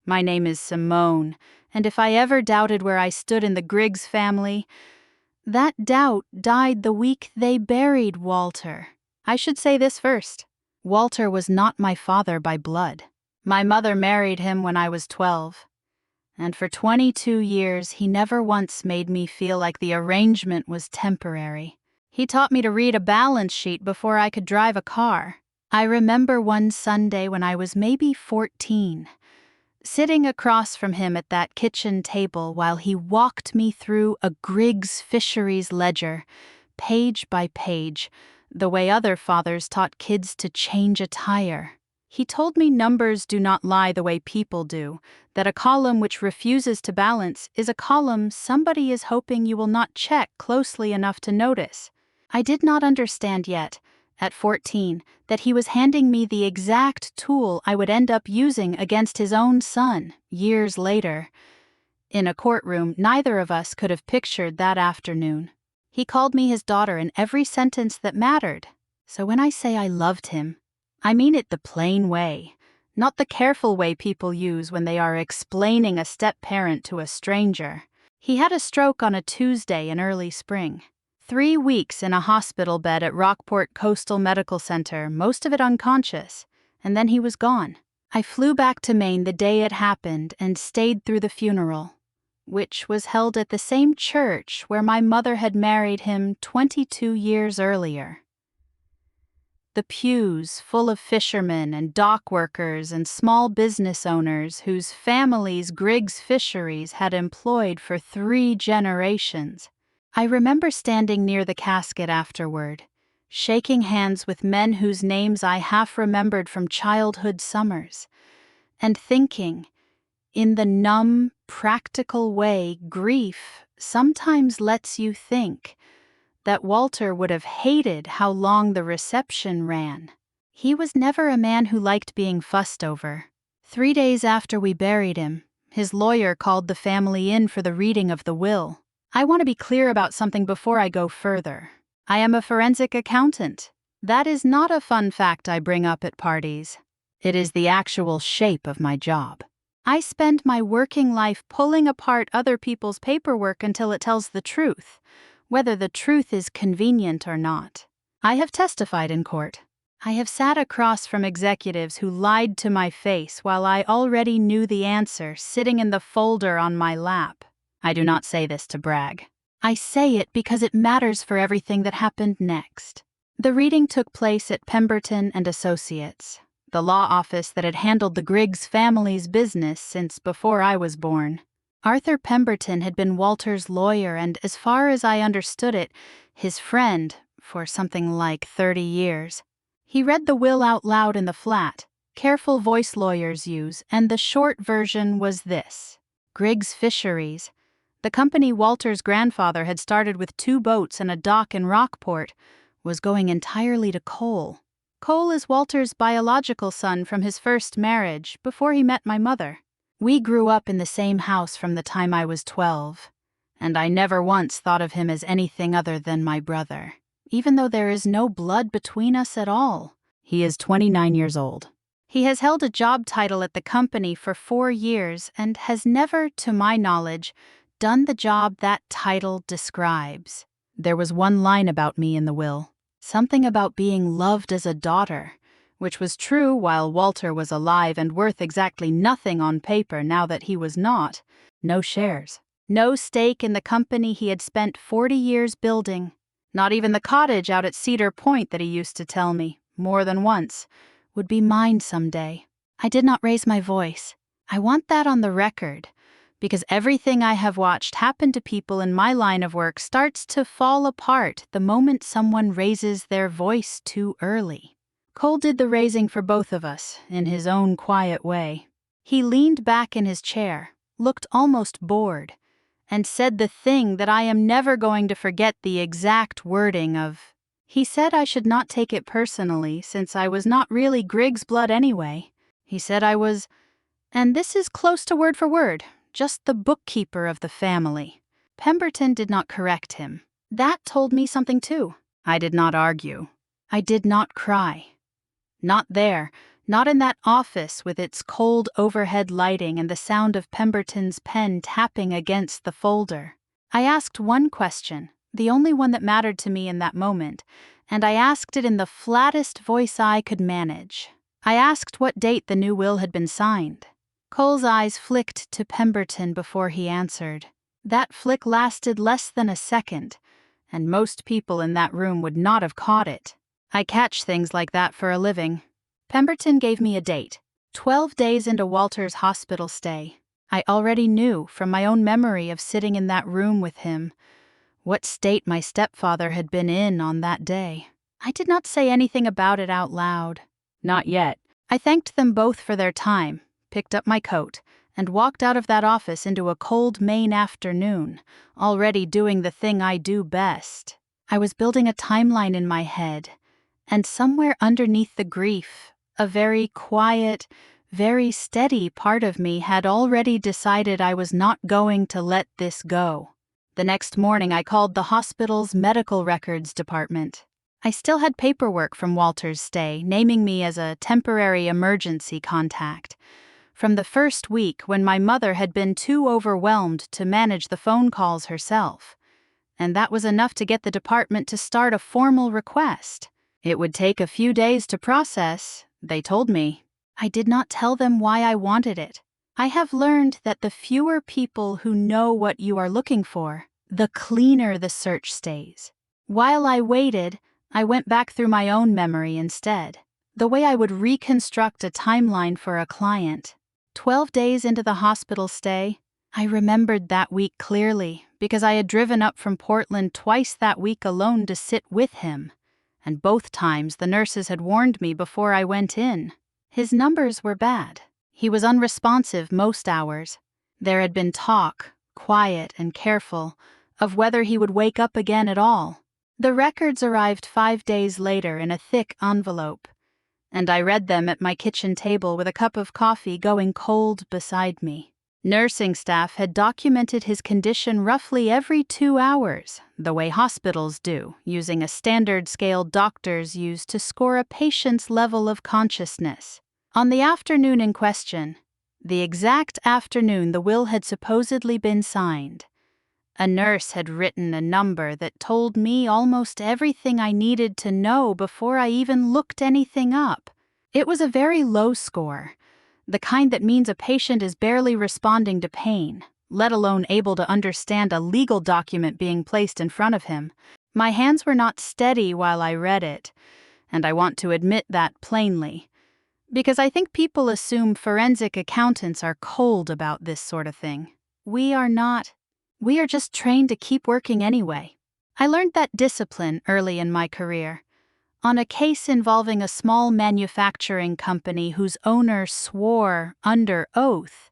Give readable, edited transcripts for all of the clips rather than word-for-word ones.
My name is Simone, and if I ever doubted where I stood in the Griggs family, that doubt died the week they buried Walter. I should say this first. Walter was not my father by blood. My mother married him when I was 12. And for 22 years, he never once made me feel like the arrangement was temporary. He taught me to read a balance sheet before I could drive a car. I remember one Sunday when I was maybe 14, sitting across from him at that kitchen table while he walked me through a Griggs Fisheries ledger, page by page, the way other fathers taught kids to change a tire. He told me numbers do not lie the way people do, that a column which refuses to balance is a column somebody is hoping you will not check closely enough to notice. I did not understand yet, at 14, that he was handing me the exact tool I would end up using against his own son years later. In a courtroom, neither of us could have pictured that afternoon. He called me his daughter in every sentence that mattered. So when I say I loved him, I mean it the plain way, not the careful way people use when they are explaining a step-parent to a stranger. He had a stroke on a Tuesday in early spring. 3 weeks in a hospital bed at Rockport Coastal Medical Center, most of it unconscious, and then he was gone. I flew back to Maine the day it happened and stayed through the funeral, which was held at the same church where my mother had married him 22 years earlier. The pews full of fishermen and dock workers and small business owners whose families Griggs Fisheries had employed for 3 generations. I remember standing near the casket afterward, shaking hands with men whose names I half remembered from childhood summers, and thinking, in the numb, practical way grief sometimes lets you think, that Walter would have hated how long the reception ran. He was never a man who liked being fussed over. 3 days after we buried him, his lawyer called the family in for the reading of the will. I want to be clear about something before I go further. I am a forensic accountant. That is not a fun fact I bring up at parties. It is the actual shape of my job. I spend my working life pulling apart other people's paperwork until it tells the truth, whether the truth is convenient or not. I have testified in court. I have sat across from executives who lied to my face while I already knew the answer sitting in the folder on my lap. I do not say this to brag. I say it because it matters for everything that happened next. The reading took place at Pemberton and Associates, the law office that had handled the Griggs family's business since before I was born. Arthur Pemberton had been Walter's lawyer and, as far as I understood it, his friend for something like 30 years. He read the will out loud in the flat, careful voice lawyers use, and the short version was this. Griggs Fisheries, the company Walter's grandfather had started with 2 boats and a dock in Rockport, was going entirely to Cole. Cole is Walter's biological son from his first marriage before he met my mother. We grew up in the same house from the time I was 12, and I never once thought of him as anything other than my brother, even though there is no blood between us at all. He is 29 years old. He has held a job title at the company for 4 years and has never, to my knowledge, done the job that title describes. There was one line about me in the will, something about being loved as a daughter, which was true while Walter was alive and worth exactly nothing on paper now that he was not. No shares. No stake in the company he had spent 40 years building. Not even the cottage out at Cedar Point that he used to tell me, more than once, would be mine someday. I did not raise my voice. I want that on the record, because everything I have watched happen to people in my line of work starts to fall apart the moment someone raises their voice too early. Cole did the raising for both of us, in his own quiet way. He leaned back in his chair, looked almost bored, and said the thing that I am never going to forget the exact wording of. He said I should not take it personally since I was not really Griggs blood anyway. He said I was, and this is close to word for word, just the bookkeeper of the family. Pemberton did not correct him. That told me something too. I did not argue. I did not cry. Not there, Not in that office with its cold overhead lighting and the sound of Pemberton's pen tapping against the folder. I asked one question, the only one that mattered to me in that moment, and I asked it in the flattest voice I could manage. I asked what date the new will had been signed. Cole's eyes flicked to Pemberton before he answered. That flick lasted less than a second, and most people in that room would not have caught it. I catch things like that for a living. Pemberton gave me a date, 12 days into Walter's hospital stay. I already knew, from my own memory of sitting in that room with him, what state my stepfather had been in on that day. I did not say anything about it out loud. Not yet. I thanked them both for their time, picked up my coat, and walked out of that office into a cold Maine afternoon, already doing the thing I do best. I was building a timeline in my head, and somewhere underneath the grief, a very quiet, very steady part of me had already decided I was not going to let this go. The next morning I called the hospital's medical records department. I still had paperwork from Walter's stay, naming me as a temporary emergency contact. From the first week when my mother had been too overwhelmed to manage the phone calls herself. And that was enough to get the department to start a formal request. It would take a few days to process, they told me. I did not tell them why I wanted it. I have learned that the fewer people who know what you are looking for, the cleaner the search stays. While I waited, I went back through my own memory instead, the way I would reconstruct a timeline for a client. 12 days into the hospital stay, I remembered that week clearly because I had driven up from Portland twice that week alone to sit with him, and both times the nurses had warned me before I went in. His numbers were bad. He was unresponsive most hours. There had been talk, quiet and careful, of whether he would wake up again at all. The records arrived 5 days later in a thick envelope, and I read them at my kitchen table with a cup of coffee going cold beside me. Nursing staff had documented his condition roughly every 2 hours, the way hospitals do, using a standard scale doctors use to score a patient's level of consciousness. On the afternoon in question, the exact afternoon the will had supposedly been signed, a nurse had written a number that told me almost everything I needed to know before I even looked anything up. It was a very low score, the kind that means a patient is barely responding to pain, let alone able to understand a legal document being placed in front of him. My hands were not steady while I read it, and I want to admit that plainly, because I think people assume forensic accountants are cold about this sort of thing. We are not. We are just trained to keep working anyway. I learned that discipline early in my career, on a case involving a small manufacturing company whose owner swore under oath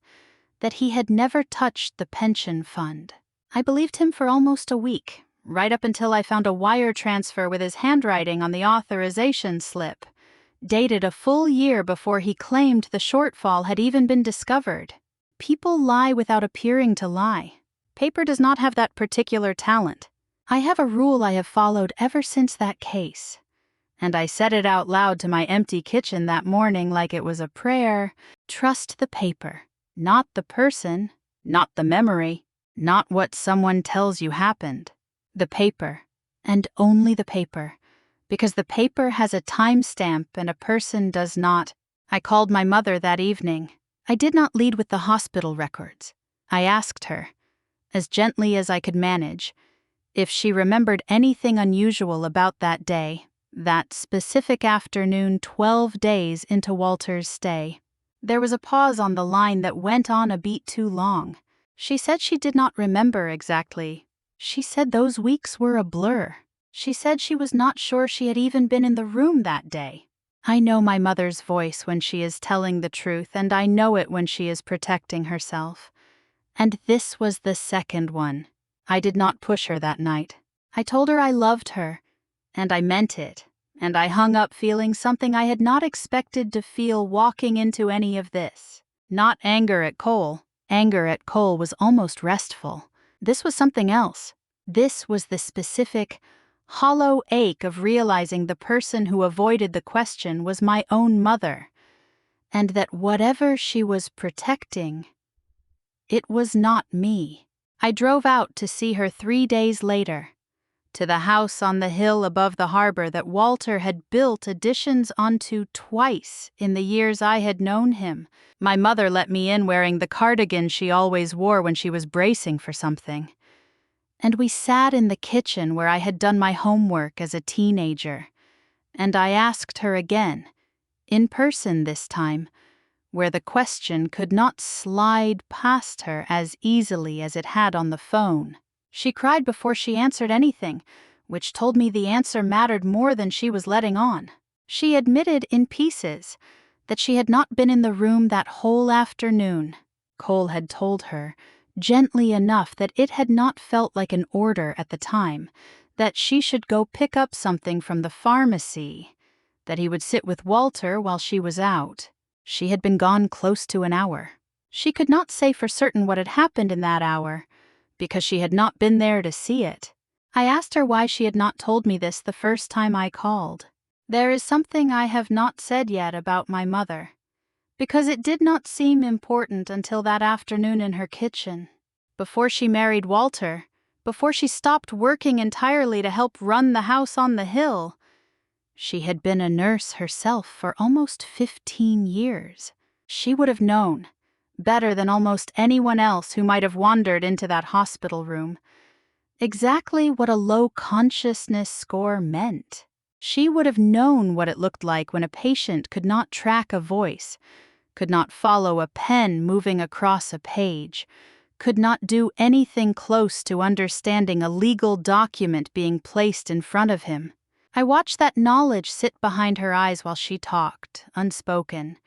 that he had never touched the pension fund. I believed him for almost a week, right up until I found a wire transfer with his handwriting on the authorization slip, dated a full year before he claimed the shortfall had even been discovered. People lie without appearing to lie. Paper does not have that particular talent. I have a rule I have followed ever since that case, and I said it out loud to my empty kitchen that morning like it was a prayer. Trust the paper, not the person, not the memory, not what someone tells you happened. The paper, and only the paper, because the paper has a timestamp and a person does not. I called my mother that evening. I did not lead with the hospital records. I asked her, as gently as I could manage, if she remembered anything unusual about that day, that specific afternoon 12 days into Walter's stay. There was a pause on the line that went on a beat too long. She said she did not remember exactly. She said those weeks were a blur. She said she was not sure she had even been in the room that day. I know my mother's voice when she is telling the truth, and I know it when she is protecting herself. And this was the second one. I did not push her that night. I told her I loved her, and I meant it, and I hung up feeling something I had not expected to feel walking into any of this. Not anger at Cole. Anger at Cole was almost restful. This was something else. This was the specific, hollow ache of realizing the person who avoided the question was my own mother, and that whatever she was protecting, it was not me. I drove out to see her 3 days later, to the house on the hill above the harbor that Walter had built additions onto twice in the years I had known him. My mother let me in wearing the cardigan she always wore when she was bracing for something. And we sat in the kitchen where I had done my homework as a teenager, and I asked her again, in person this time, where the question could not slide past her as easily as it had on the phone. She cried before she answered anything, which told me the answer mattered more than she was letting on. She admitted in pieces that she had not been in the room that whole afternoon. Cole had told her, gently enough that it had not felt like an order at the time, that she should go pick up something from the pharmacy, that he would sit with Walter while she was out. She had been gone close to an hour. She could not say for certain what had happened in that hour, because she had not been there to see it. I asked her why she had not told me this the first time I called. There is something I have not said yet about my mother, because it did not seem important until that afternoon in her kitchen. Before she married Walter, before she stopped working entirely to help run the house on the hill, she had been a nurse herself for almost 15 years. She would have known, better than almost anyone else who might have wandered into that hospital room, exactly what a low consciousness score meant. She would have known what it looked like when a patient could not track a voice, could not follow a pen moving across a page, could not do anything close to understanding a legal document being placed in front of him. I watched that knowledge sit behind her eyes while she talked, unspoken,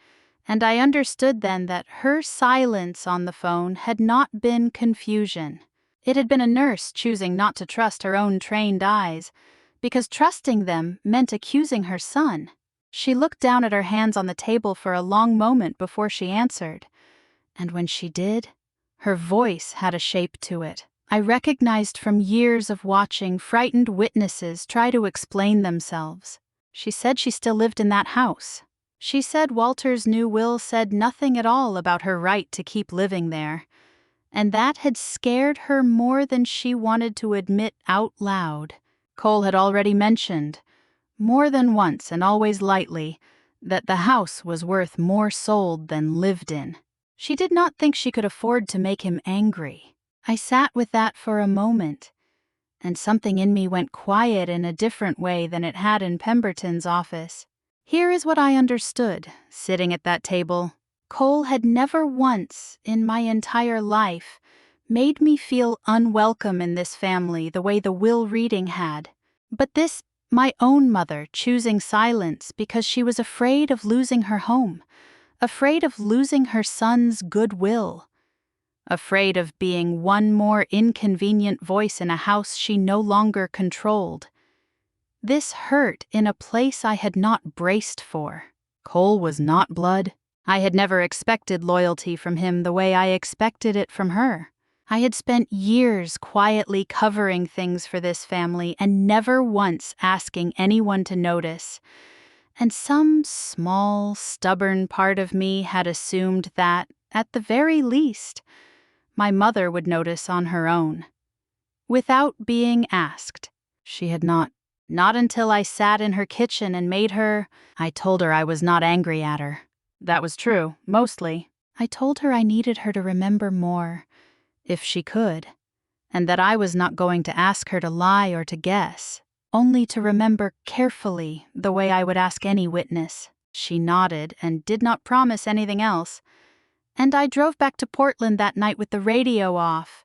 and I understood then that her silence on the phone had not been confusion. It had been a nurse choosing not to trust her own trained eyes, because trusting them meant accusing her son. She looked down at her hands on the table for a long moment before she answered, and when she did, her voice had a shape to it. I recognized from years of watching frightened witnesses try to explain themselves. She said she still lived in that house. She said Walter's new will said nothing at all about her right to keep living there, and that had scared her more than she wanted to admit out loud. Cole had already mentioned, more than once and always lightly, that the house was worth more sold than lived in. She did not think she could afford to make him angry. I sat with that for a moment, and something in me went quiet in a different way than it had in Pemberton's office. Here is what I understood, sitting at that table. Cole had never once, in my entire life, made me feel unwelcome in this family the way the will reading had. But this, my own mother, choosing silence because she was afraid of losing her home, afraid of losing her son's goodwill, afraid of being one more inconvenient voice in a house she no longer controlled. This hurt in a place I had not braced for. Cole was not blood. I had never expected loyalty from him the way I expected it from her. I had spent years quietly covering things for this family and never once asking anyone to notice. And some small, stubborn part of me had assumed that, at the very least, my mother would notice on her own. Without being asked, she had not until I sat in her kitchen and made her. I told her I was not angry at her. That was true, mostly. I told her I needed her to remember more, if she could, and that I was not going to ask her to lie or to guess, only to remember carefully the way I would ask any witness. She nodded and did not promise anything else, and I drove back to Portland that night with the radio off,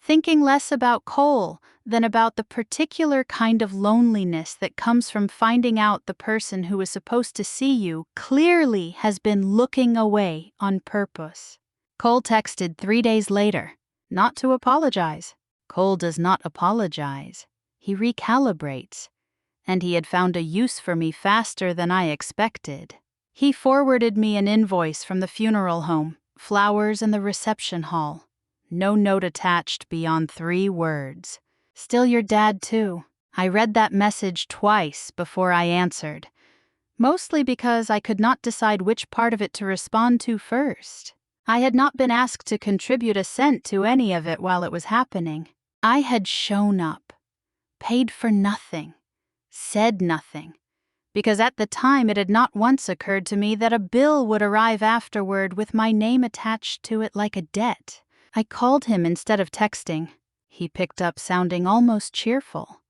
thinking less about Cole than about the particular kind of loneliness that comes from finding out the person who is supposed to see you clearly has been looking away on purpose. Cole texted 3 days later, not to apologize. Cole does not apologize. He recalibrates, and he had found a use for me faster than I expected. He forwarded me an invoice from the funeral home, flowers in the reception hall. No note attached beyond 3 words. Still your dad, too. I read that message twice before I answered, mostly because I could not decide which part of it to respond to first. I had not been asked to contribute a cent to any of it while it was happening. I had shown up, paid for nothing, said nothing, because at the time it had not once occurred to me that a bill would arrive afterward with my name attached to it like a debt. I called him instead of texting. He picked up sounding almost cheerful.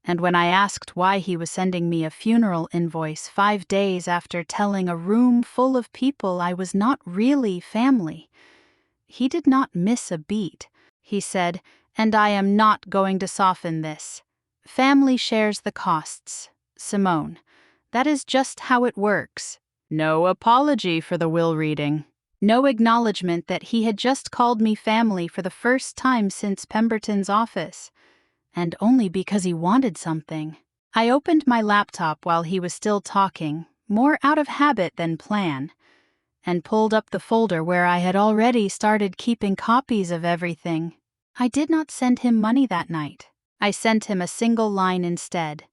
And when I asked why he was sending me a funeral invoice 5 days after telling a room full of people I was not really family, he did not miss a beat. He said, "And I am not going to soften this. Family shares the costs. Simone, that is just how it works." No apology for the will reading. No acknowledgement that he had just called me family for the first time since Pemberton's office, and only because he wanted something. I opened my laptop while he was still talking, more out of habit than plan, and pulled up the folder where I had already started keeping copies of everything. I did not send him money that night. I sent him a single line instead.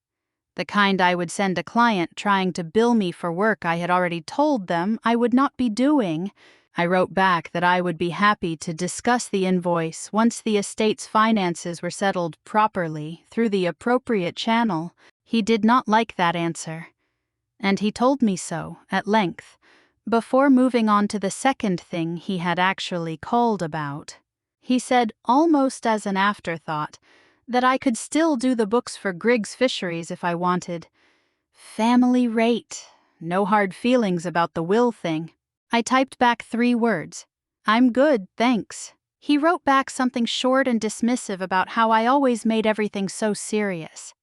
The kind I would send a client trying to bill me for work I had already told them I would not be doing. I wrote back that I would be happy to discuss the invoice once the estate's finances were settled properly through the appropriate channel. He did not like that answer, and he told me so at length, before moving on to the second thing he had actually called about. He said, almost as an afterthought, that I could still do the books for Griggs Fisheries if I wanted. Family rate. No hard feelings about the will thing. I typed back 3 words. "I'm good, thanks." He wrote back something short and dismissive about how I always made everything so serious.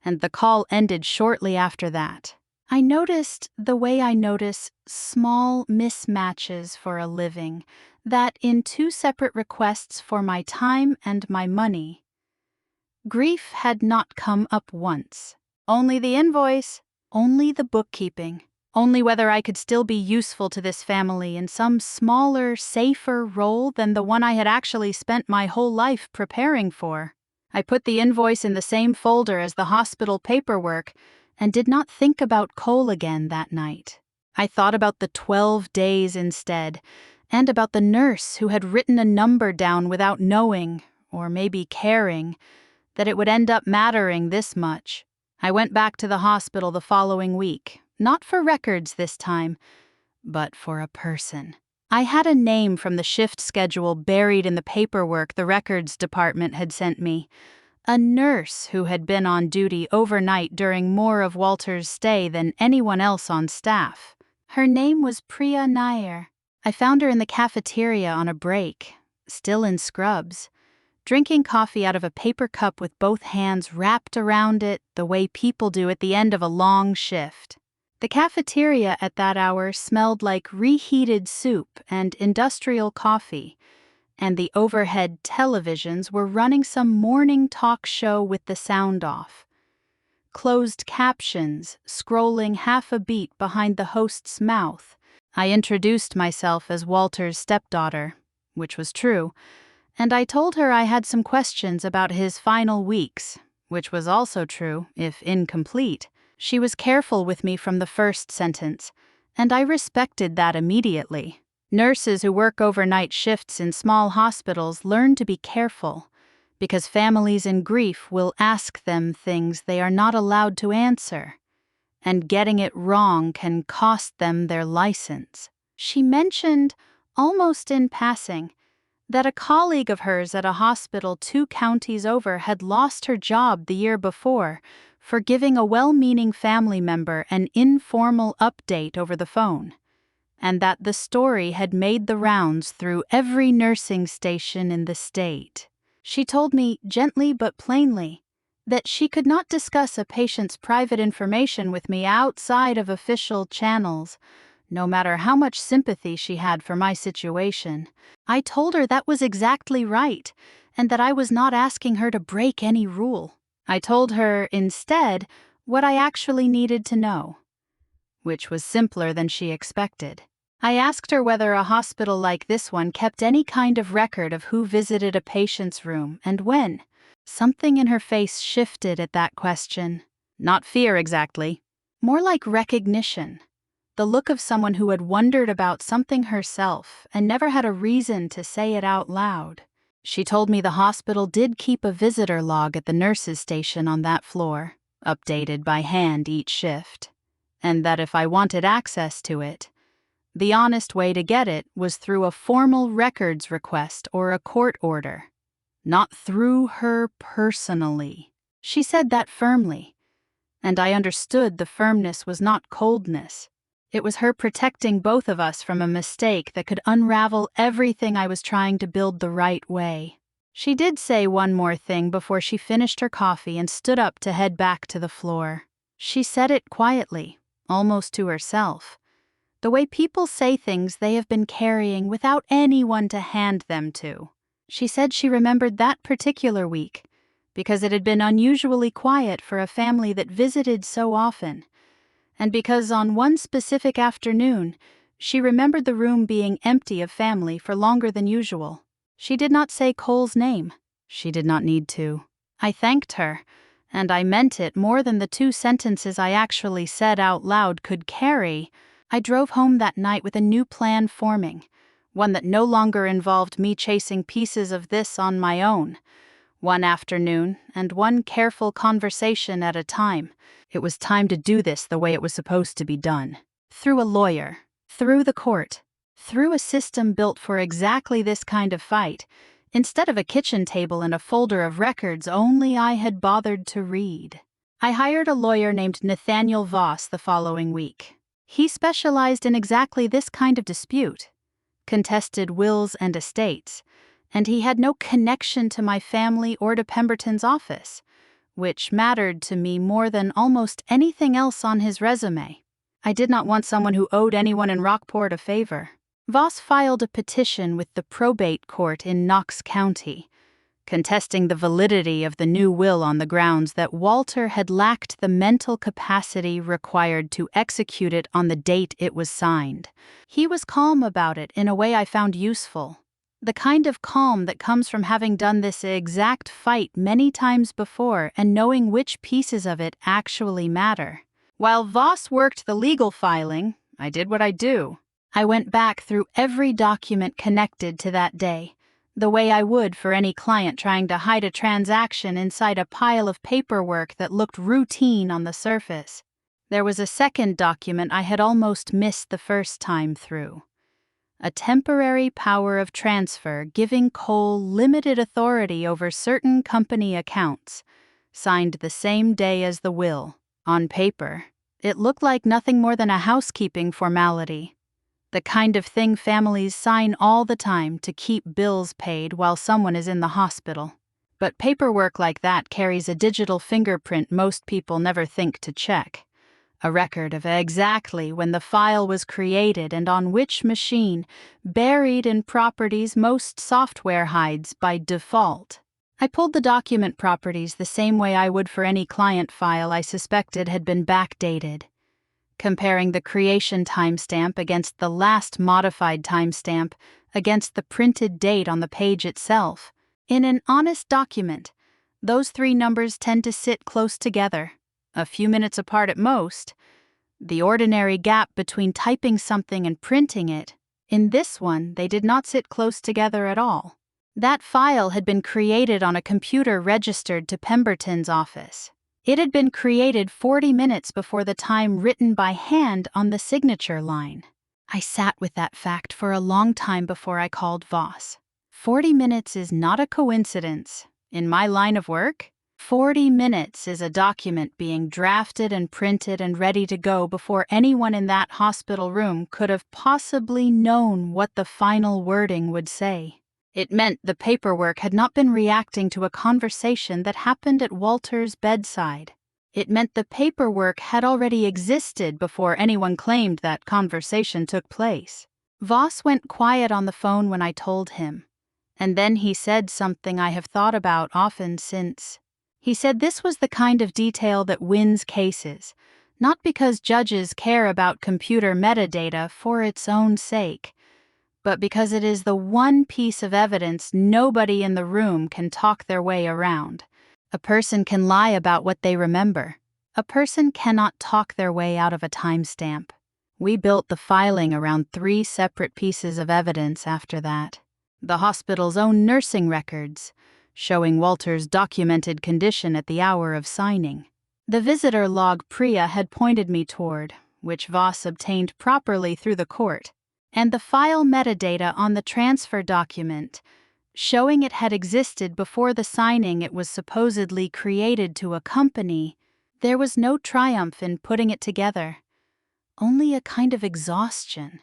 And the call ended shortly after that. I noticed the way I notice small mismatches for a living, that in 2 separate requests for my time and my money, grief had not come up once. Only the invoice, only the bookkeeping, only whether I could still be useful to this family in some smaller, safer role than the one I had actually spent my whole life preparing for. I put the invoice in the same folder as the hospital paperwork and did not think about Cole again that night. I thought about the 12 days instead, and about the nurse who had written a number down without knowing, or maybe caring, that it would end up mattering this much. I went back to the hospital the following week, not for records this time, but for a person. I had a name from the shift schedule buried in the paperwork the records department had sent me. A nurse who had been on duty overnight during more of Walter's stay than anyone else on staff. Her name was Priya Nair. I found her in the cafeteria on a break, still in scrubs, drinking coffee out of a paper cup with both hands wrapped around it the way people do at the end of a long shift. The cafeteria at that hour smelled like reheated soup and industrial coffee, and the overhead televisions were running some morning talk show with the sound off. Closed captions scrolling half a beat behind the host's mouth. I introduced myself as Walter's stepdaughter, which was true, and I told her I had some questions about his final weeks, which was also true, if incomplete. She was careful with me from the first sentence, and I respected that immediately. Nurses who work overnight shifts in small hospitals learn to be careful, because families in grief will ask them things they are not allowed to answer, and getting it wrong can cost them their license. She mentioned, almost in passing, that a colleague of hers at a hospital 2 counties over had lost her job the year before for giving a well-meaning family member an informal update over the phone, and that the story had made the rounds through every nursing station in the state. She told me, gently but plainly, that she could not discuss a patient's private information with me outside of official channels, no matter how much sympathy she had for my situation. I told her that was exactly right, and that I was not asking her to break any rule. I told her, instead, what I actually needed to know, which was simpler than she expected. I asked her whether a hospital like this one kept any kind of record of who visited a patient's room and when. Something in her face shifted at that question. Not fear exactly. More like recognition. The look of someone who had wondered about something herself and never had a reason to say it out loud. She told me the hospital did keep a visitor log at the nurses' station on that floor, updated by hand each shift, and that if I wanted access to it, the honest way to get it was through a formal records request or a court order, not through her personally. She said that firmly, and I understood the firmness was not coldness. It was her protecting both of us from a mistake that could unravel everything I was trying to build the right way. She did say one more thing before she finished her coffee and stood up to head back to the floor. She said it quietly, almost to herself, the way people say things they have been carrying without anyone to hand them to. She said she remembered that particular week because it had been unusually quiet for a family that visited so often, and because on one specific afternoon, she remembered the room being empty of family for longer than usual. She did not say Cole's name. She did not need to. I thanked her, and I meant it more than the 2 sentences I actually said out loud could carry. I drove home that night with a new plan forming, one that no longer involved me chasing pieces of this on my own. One afternoon, and one careful conversation at a time. It was time to do this the way it was supposed to be done. Through a lawyer, through the court, through a system built for exactly this kind of fight, instead of a kitchen table and a folder of records only I had bothered to read. I hired a lawyer named Nathaniel Voss the following week. He specialized in exactly this kind of dispute, contested wills and estates, and he had no connection to my family or to Pemberton's office, which mattered to me more than almost anything else on his resume. I did not want someone who owed anyone in Rockport a favor. Voss filed a petition with the probate court in Knox County, contesting the validity of the new will on the grounds that Walter had lacked the mental capacity required to execute it on the date it was signed. He was calm about it in a way I found useful. The kind of calm that comes from having done this exact fight many times before and knowing which pieces of it actually matter. While Voss worked the legal filing, I did what I do. I went back through every document connected to that day, the way I would for any client trying to hide a transaction inside a pile of paperwork that looked routine on the surface. There was a second document I had almost missed the first time through. A temporary power of transfer giving Cole limited authority over certain company accounts, signed the same day as the will. On paper, it looked like nothing more than a housekeeping formality, the kind of thing families sign all the time to keep bills paid while someone is in the hospital. But paperwork like that carries a digital fingerprint most people never think to check. A record of exactly when the file was created and on which machine, buried in properties most software hides by default. I pulled the document properties the same way I would for any client file I suspected had been backdated, comparing the creation timestamp against the last modified timestamp against the printed date on the page itself. In an honest document, those 3 numbers tend to sit close together, a few minutes apart at most. The ordinary gap between typing something and printing it, in this one they did not sit close together at all. That file had been created on a computer registered to Pemberton's office. It had been created 40 minutes before the time written by hand on the signature line. I sat with that fact for a long time before I called Voss. 40 minutes is not a coincidence. In my line of work, 40 minutes is a document being drafted and printed and ready to go before anyone in that hospital room could have possibly known what the final wording would say. It meant the paperwork had not been reacting to a conversation that happened at Walter's bedside. It meant the paperwork had already existed before anyone claimed that conversation took place. Voss went quiet on the phone when I told him, and then he said something I have thought about often since. He said this was the kind of detail that wins cases, not because judges care about computer metadata for its own sake, but because it is the one piece of evidence nobody in the room can talk their way around. A person can lie about what they remember, A person cannot talk their way out of a timestamp. We built the filing around 3 separate pieces of evidence after that. The hospital's own nursing records, showing Walter's documented condition at the hour of signing. The visitor log Priya had pointed me toward, which Voss obtained properly through the court, and the file metadata on the transfer document, showing it had existed before the signing it was supposedly created to accompany. There was no triumph in putting it together, only a kind of exhaustion.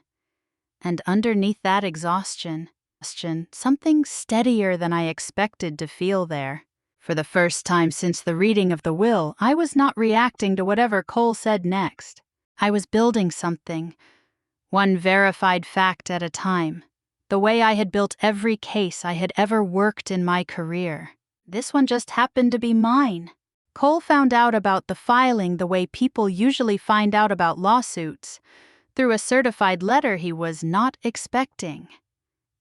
And underneath that exhaustion, something steadier than I expected to feel there. For the first time since the reading of the will, I was not reacting to whatever Cole said next. I was building something, one verified fact at a time, the way I had built every case I had ever worked in my career. This one just happened to be mine. Cole found out about the filing the way people usually find out about lawsuits, through a certified letter he was not expecting.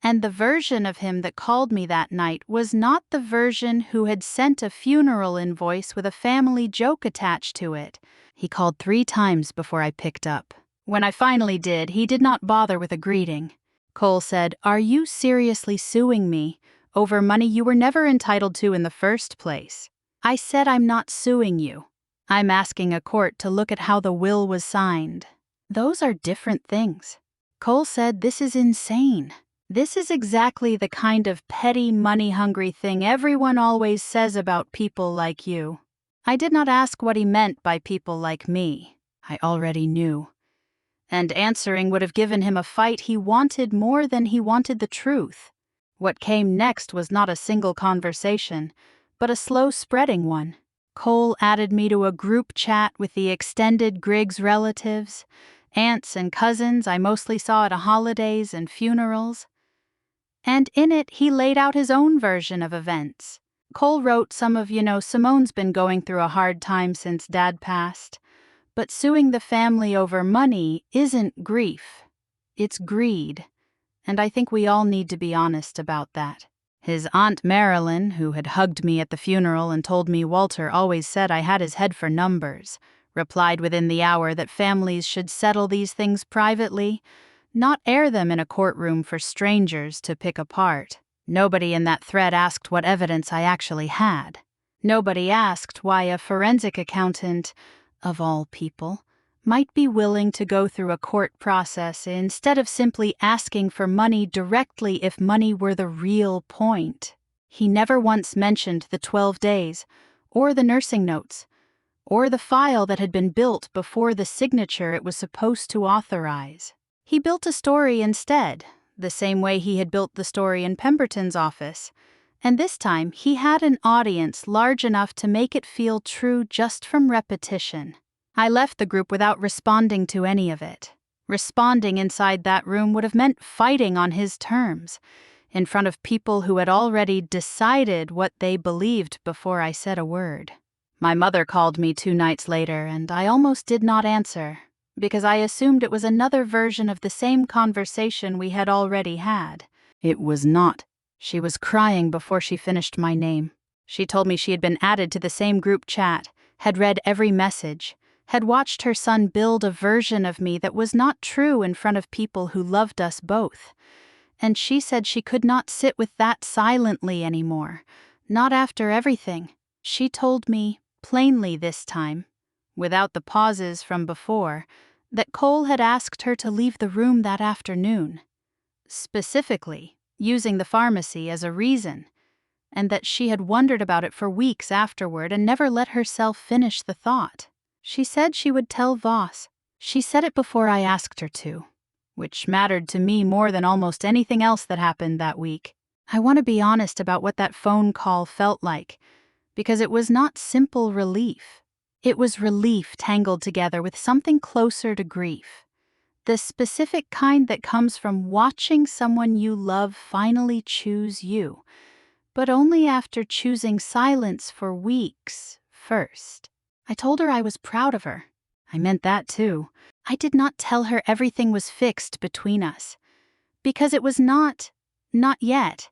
And the version of him that called me that night was not the version who had sent a funeral invoice with a family joke attached to it. He called 3 times before I picked up. When I finally did, he did not bother with a greeting. Cole said, "Are you seriously suing me over money you were never entitled to in the first place?" I said, "I'm not suing you. I'm asking a court to look at how the will was signed." Those are different things. Cole said, "This is insane. This is exactly the kind of petty, money-hungry thing everyone always says about people like you." I did not ask what he meant by people like me. I already knew. And answering would have given him a fight he wanted more than he wanted the truth. What came next was not a single conversation, but a slow-spreading one. Cole added me to a group chat with the extended Griggs relatives, aunts and cousins I mostly saw at holidays and funerals. And in it, he laid out his own version of events. Cole wrote some of, Simone's been going through a hard time since Dad passed. But suing the family over money isn't grief. It's greed. And I think we all need to be honest about that. His Aunt Marilyn, who had hugged me at the funeral and told me Walter always said I had his head for numbers, replied within the hour that families should settle these things privately, not air them in a courtroom for strangers to pick apart. Nobody in that thread asked what evidence I actually had. Nobody asked why a forensic accountant, of all people, might be willing to go through a court process instead of simply asking for money directly if money were the real point. He never once mentioned the 12 days, or the nursing notes, or the file that had been built before the signature it was supposed to authorize. He built a story instead, the same way he had built the story in Pemberton's office, and this time he had an audience large enough to make it feel true just from repetition. I left the group without responding to any of it. Responding inside that room would have meant fighting on his terms, in front of people who had already decided what they believed before I said a word. My mother called me 2 nights later, and I almost did not answer, because I assumed it was another version of the same conversation we had already had. It was not. She was crying before she finished my name. She told me she had been added to the same group chat, had read every message, had watched her son build a version of me that was not true in front of people who loved us both. And she said she could not sit with that silently anymore, not after everything. She told me, plainly this time, without the pauses from before, that Cole had asked her to leave the room that afternoon, specifically using the pharmacy as a reason, and that she had wondered about it for weeks afterward and never let herself finish the thought. She said she would tell Voss. She said it before I asked her to, which mattered to me more than almost anything else that happened that week. I want to be honest about what that phone call felt like, because it was not simple relief. It was relief tangled together with something closer to grief. The specific kind that comes from watching someone you love finally choose you, but only after choosing silence for weeks first. I told her I was proud of her. I meant that too. I did not tell her everything was fixed between us, because it was not yet,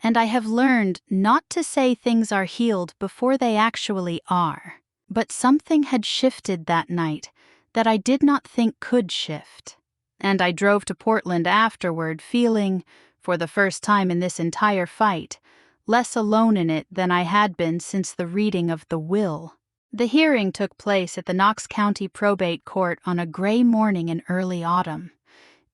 and I have learned not to say things are healed before they actually are. But something had shifted that night that I did not think could shift. And I drove to Portland afterward feeling, for the first time in this entire fight, less alone in it than I had been since the reading of the will. The hearing took place at the Knox County Probate Court on a gray morning in early autumn.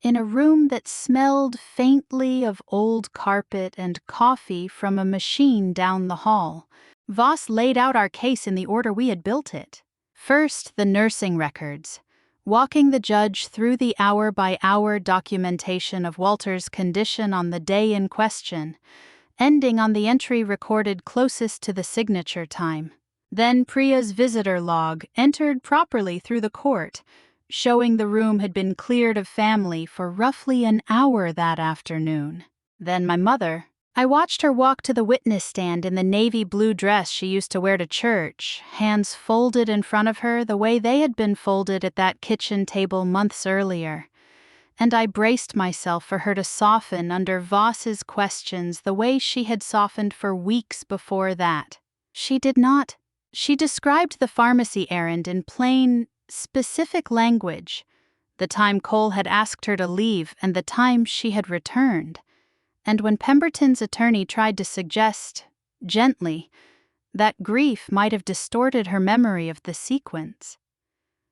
In a room that smelled faintly of old carpet and coffee from a machine down the hall, Voss laid out our case in the order we had built it. First, the nursing records, walking the judge through the hour-by-hour documentation of Walter's condition on the day in question, ending on the entry recorded closest to the signature time. Then Priya's visitor log, entered properly through the court, showing the room had been cleared of family for roughly an hour that afternoon. Then my mother. I watched her walk to the witness stand in the navy blue dress she used to wear to church, hands folded in front of her the way they had been folded at that kitchen table months earlier. And I braced myself for her to soften under Voss's questions the way she had softened for weeks before that. She did not. She described the pharmacy errand in plain, specific language, the time Cole had asked her to leave and the time she had returned. And when Pemberton's attorney tried to suggest, gently, that grief might have distorted her memory of the sequence,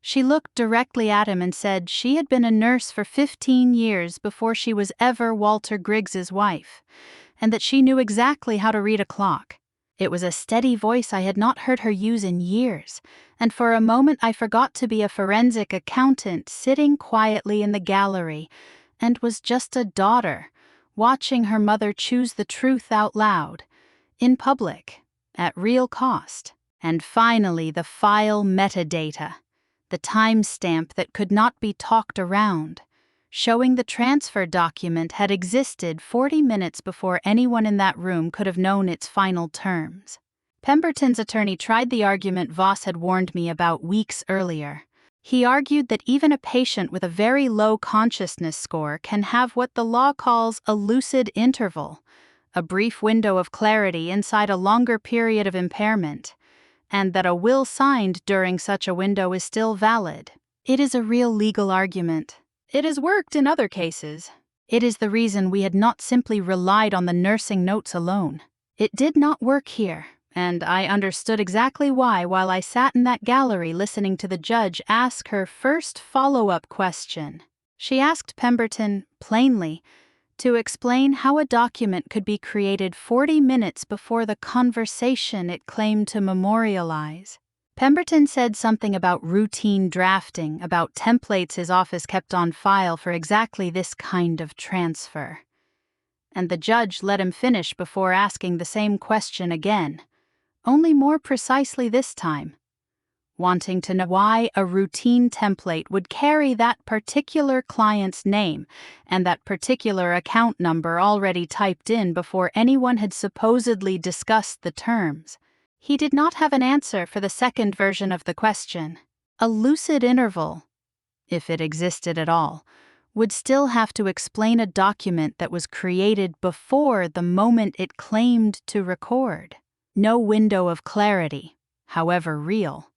she looked directly at him and said she had been a nurse for 15 years before she was ever Walter Griggs's wife, and that she knew exactly how to read a clock. It was a steady voice I had not heard her use in years, and for a moment I forgot to be a forensic accountant sitting quietly in the gallery, and was just a daughter, watching her mother choose the truth out loud, in public, at real cost. And finally the file metadata, the timestamp that could not be talked around, showing the transfer document had existed 40 minutes before anyone in that room could have known its final terms. Pemberton's attorney tried the argument Voss had warned me about weeks earlier. He argued that even a patient with a very low consciousness score can have what the law calls a lucid interval, a brief window of clarity inside a longer period of impairment, and that a will signed during such a window is still valid. It is a real legal argument. It has worked in other cases. It is the reason we had not simply relied on the nursing notes alone. It did not work here, and I understood exactly why while I sat in that gallery listening to the judge ask her first follow-up question. She asked Pemberton, plainly, to explain how a document could be created 40 minutes before the conversation it claimed to memorialize. Pemberton said something about routine drafting, about templates his office kept on file for exactly this kind of transfer. And the judge let him finish before asking the same question again, only more precisely this time, wanting to know why a routine template would carry that particular client's name and that particular account number already typed in before anyone had supposedly discussed the terms. He did not have an answer for the second version of the question. A lucid interval, if it existed at all, would still have to explain a document that was created before the moment it claimed to record. No window of clarity, however real,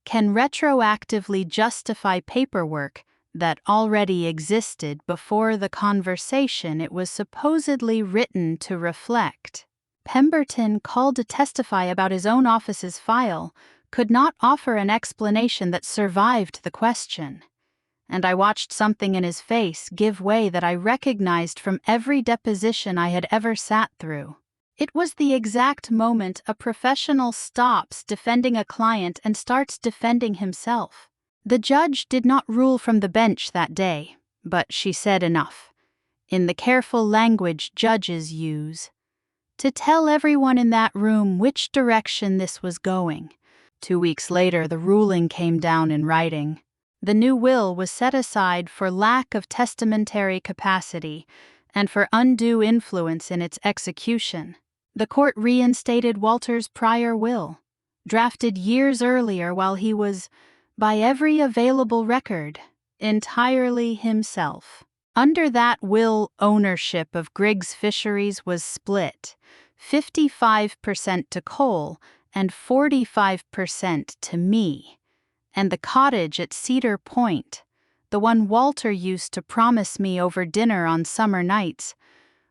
can retroactively justify paperwork that already existed before the conversation it was supposedly written to reflect. Pemberton, called to testify about his own office's file, could not offer an explanation that survived the question. And I watched something in his face give way that I recognized from every deposition I had ever sat through. It was the exact moment a professional stops defending a client and starts defending himself. The judge did not rule from the bench that day, but she said enough, in the careful language judges use, to tell everyone in that room which direction this was going. 2 weeks later, the ruling came down in writing. The new will was set aside for lack of testamentary capacity and for undue influence in its execution. The court reinstated Walter's prior will, drafted years earlier while he was, by every available record, entirely himself. Under that will, ownership of Griggs Fisheries was split, 55% to Cole and 45% to me. And the cottage at Cedar Point, the one Walter used to promise me over dinner on summer nights,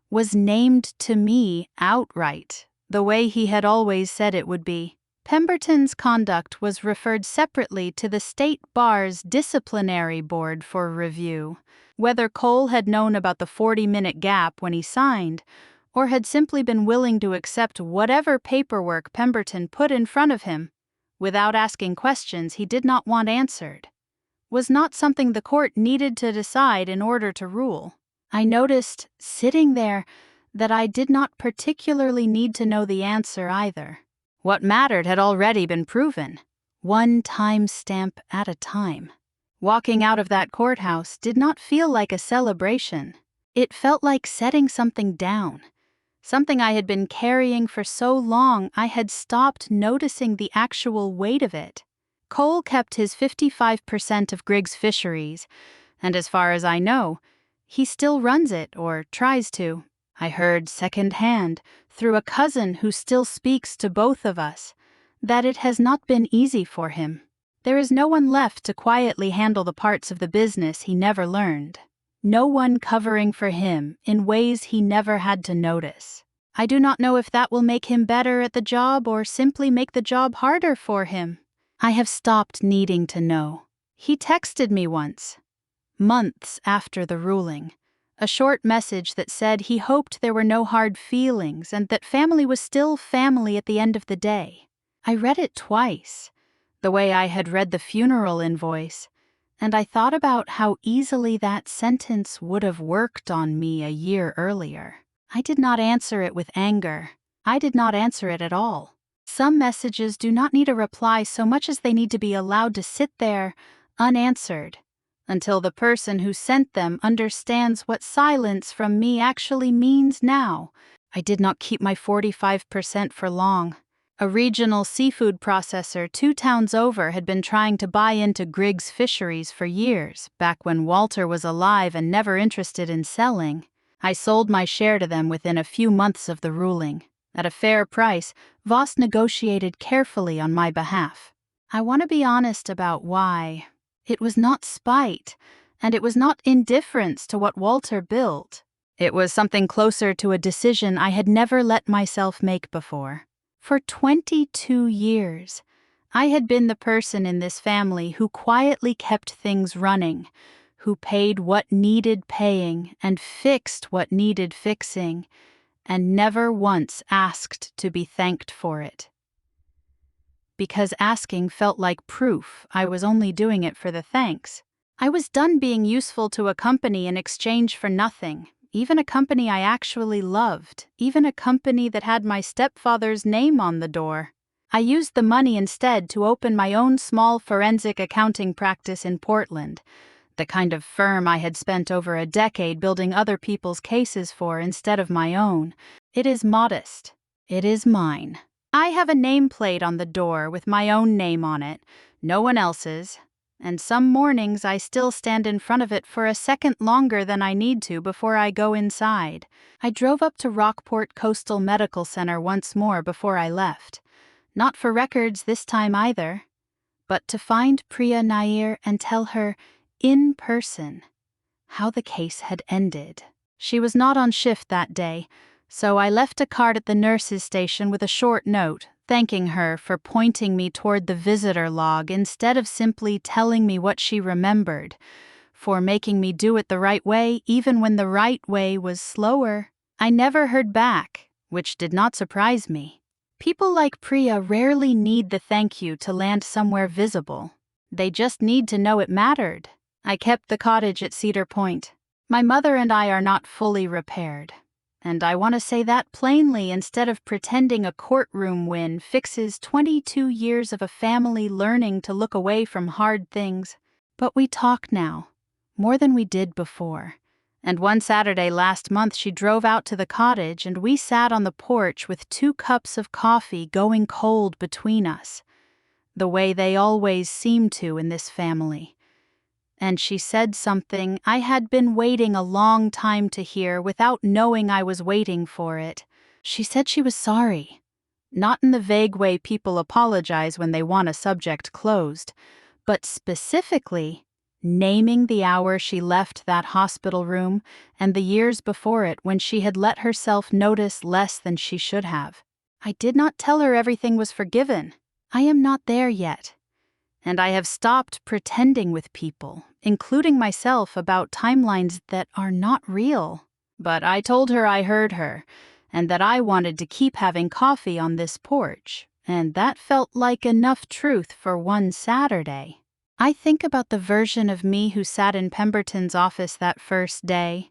was named to me outright, the way he had always said it would be. Pemberton's conduct was referred separately to the state bar's disciplinary board for review. Whether Cole had known about the 40-minute gap when he signed, or had simply been willing to accept whatever paperwork Pemberton put in front of him, without asking questions he did not want answered, was not something the court needed to decide in order to rule. I noticed, sitting there, that I did not particularly need to know the answer either. What mattered had already been proven, one timestamp at a time. Walking out of that courthouse did not feel like a celebration. It felt like setting something down. Something I had been carrying for so long I had stopped noticing the actual weight of it. Cole kept his 55% of Griggs Fisheries, and as far as I know, he still runs it, or tries to. I heard secondhand, through a cousin who still speaks to both of us, that it has not been easy for him. There is no one left to quietly handle the parts of the business he never learned. No one covering for him in ways he never had to notice. I do not know if that will make him better at the job or simply make the job harder for him. I have stopped needing to know. He texted me once, months after the ruling, a short message that said he hoped there were no hard feelings and that family was still family at the end of the day. I read it twice, the way I had read the funeral invoice, and I thought about how easily that sentence would have worked on me a year earlier. I did not answer it with anger. I did not answer it at all. Some messages do not need a reply so much as they need to be allowed to sit there, unanswered, until the person who sent them understands what silence from me actually means now. I did not keep my 45% for long. A regional seafood processor 2 towns over had been trying to buy into Griggs Fisheries for years, back when Walter was alive and never interested in selling. I sold my share to them within a few months of the ruling. At a fair price, Voss negotiated carefully on my behalf. I want to be honest about why. It was not spite, and it was not indifference to what Walter built. It was something closer to a decision I had never let myself make before. For 22 years, I had been the person in this family who quietly kept things running, who paid what needed paying and fixed what needed fixing, and never once asked to be thanked for it. Because asking felt like proof I was only doing it for the thanks. I was done being useful to a company in exchange for nothing, even a company I actually loved, even a company that had my stepfather's name on the door. I used the money instead to open my own small forensic accounting practice in Portland, the kind of firm I had spent over a decade building other people's cases for instead of my own. It is modest. It is mine. I have a nameplate on the door with my own name on it, no one else's, and some mornings I still stand in front of it for a second longer than I need to before I go inside. I drove up to Rockport Coastal Medical Center once more before I left. Not for records this time either, but to find Priya Nair and tell her, in person, how the case had ended. She was not on shift that day, so I left a card at the nurse's station with a short note, thanking her for pointing me toward the visitor log instead of simply telling me what she remembered, for making me do it the right way even when the right way was slower. I never heard back, which did not surprise me. People like Priya rarely need the thank you to land somewhere visible. They just need to know it mattered. I kept the cottage at Cedar Point. My mother and I are not fully repaired, and I want to say that plainly instead of pretending a courtroom win fixes 22 years of a family learning to look away from hard things. But we talk now, more than we did before. And one Saturday last month she drove out to the cottage and we sat on the porch with 2 cups of coffee going cold between us, the way they always seem to in this family. And she said something I had been waiting a long time to hear without knowing I was waiting for it. She said she was sorry. Not in the vague way people apologize when they want a subject closed, but specifically naming the hour she left that hospital room and the years before it when she had let herself notice less than she should have. I did not tell her everything was forgiven. I am not there yet. And I have stopped pretending with people, including myself, about timelines that are not real. But I told her I heard her, and that I wanted to keep having coffee on this porch, and that felt like enough truth for one Saturday. I think about the version of me who sat in Pemberton's office that first day,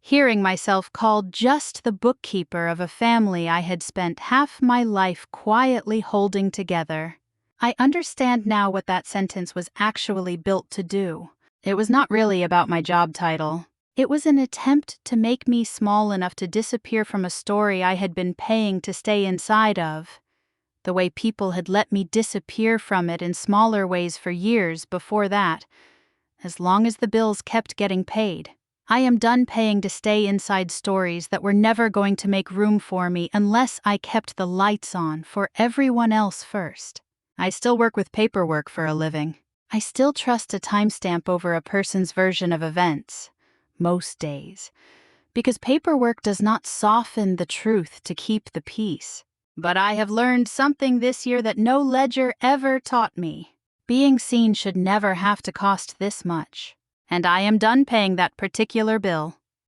hearing myself called just the bookkeeper of a family I had spent half my life quietly holding together. I understand now what that sentence was actually built to do. It was not really about my job title. It was an attempt to make me small enough to disappear from a story I had been paying to stay inside of, the way people had let me disappear from it in smaller ways for years before that, as long as the bills kept getting paid. I am done paying to stay inside stories that were never going to make room for me unless I kept the lights on for everyone else first. I still work with paperwork for a living. I still trust a timestamp over a person's version of events, most days, because paperwork does not soften the truth to keep the peace. But I have learned something this year that no ledger ever taught me. Being seen should never have to cost this much. And I am done paying that particular bill.